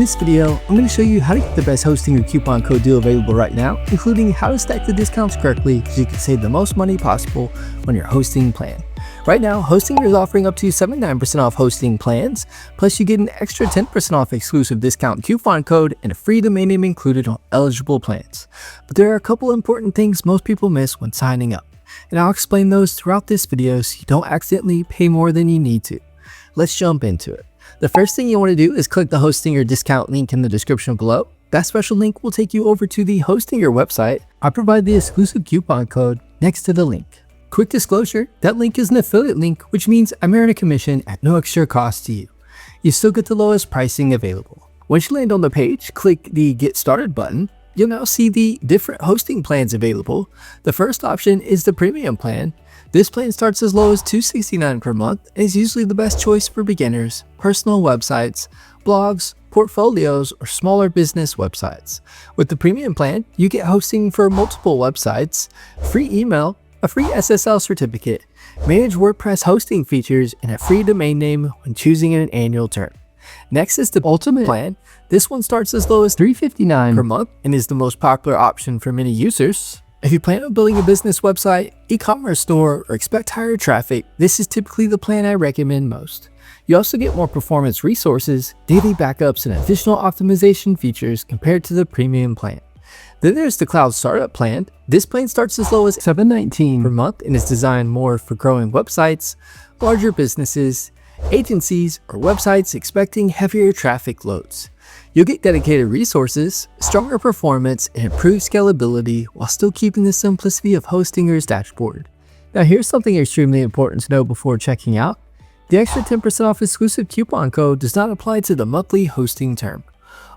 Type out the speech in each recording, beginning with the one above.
this video, I'm going to show you how to get the best hosting or coupon code deal available right now, including how to stack the discounts correctly so you can save the most money possible on your hosting plan. Right now, Hostinger is offering up to 79% off hosting plans, plus you get an extra 10% off exclusive discount coupon code and a free domain name included on eligible plans. But there are a couple important things most people miss when signing up, and I'll explain those throughout this video so you don't accidentally pay more than you need to. Let's jump into it. The first thing you want to do is click the Hostinger discount link in the description below. That special link will take you over to the Hostinger website. I provide the exclusive coupon code next to the link. Quick disclosure, that link is an affiliate link, which means I'm earning a commission at no extra cost to you. You still get the lowest pricing available. Once you land on the page, click the Get Started button. You'll now see the different hosting plans available. The first option is the premium plan. This plan starts as low as $269 per month and is usually the best choice for beginners, personal websites, blogs, portfolios, or smaller business websites. With the premium plan, you get hosting for multiple websites, free email, a free SSL certificate, managed WordPress hosting features, and a free domain name when choosing an annual term. Next is the Ultimate plan. This one starts as low as $359 per month and is the most popular option for many users. If you plan on building a business website, e-commerce store, or expect higher traffic, this is typically the plan I recommend most. You also get more performance resources, daily backups, and additional optimization features compared to the premium plan. Then there's the Cloud Startup plan. This plan starts as low as $719 per month and is designed more for growing websites, larger businesses, agencies, or websites expecting heavier traffic loads. You'll get dedicated resources, stronger performance, and improved scalability while still keeping the simplicity of Hostinger's dashboard. Now here's something extremely important to know before checking out. The extra 10% off exclusive coupon code does not apply to the monthly hosting term.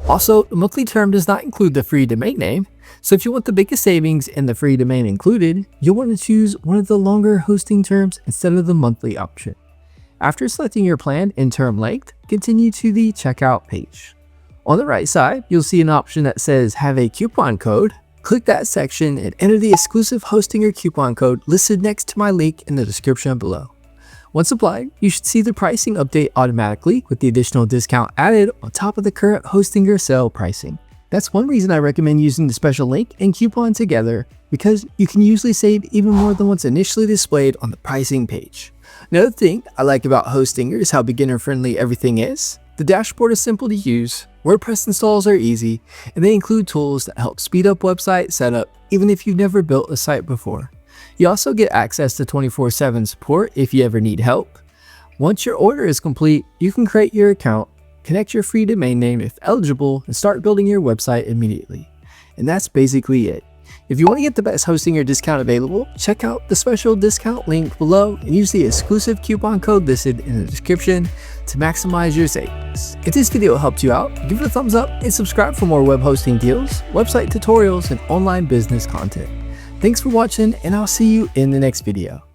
Also, the monthly term does not include the free domain name, so if you want the biggest savings and the free domain included, you'll want to choose one of the longer hosting terms instead of the monthly option. After selecting your plan and term length, continue to the checkout page. On the right side, you'll see an option that says Have a Coupon Code. Click that section and enter the exclusive Hostinger coupon code listed next to my link in the description below. Once applied, you should see the pricing update automatically with the additional discount added on top of the current Hostinger sale pricing. That's one reason I recommend using the special link and coupon together, because you can usually save even more than what's initially displayed on the pricing page. Another thing I like about Hostinger is how beginner friendly everything is. The dashboard is simple to use, WordPress installs are easy, and they include tools that help speed up website setup even if you've never built a site before. You also get access to 24/7 support if you ever need help. Once your order is complete, you can create your account, connect your free domain name if eligible, and start building your website immediately. And that's basically it. If you want to get the best hosting or discount available, check out the special discount link below and use the exclusive coupon code listed in the description to maximize your savings. If this video helped you out, give it a thumbs up and subscribe for more web hosting deals, website tutorials, and online business content. Thanks for watching, and I'll see you in the next video.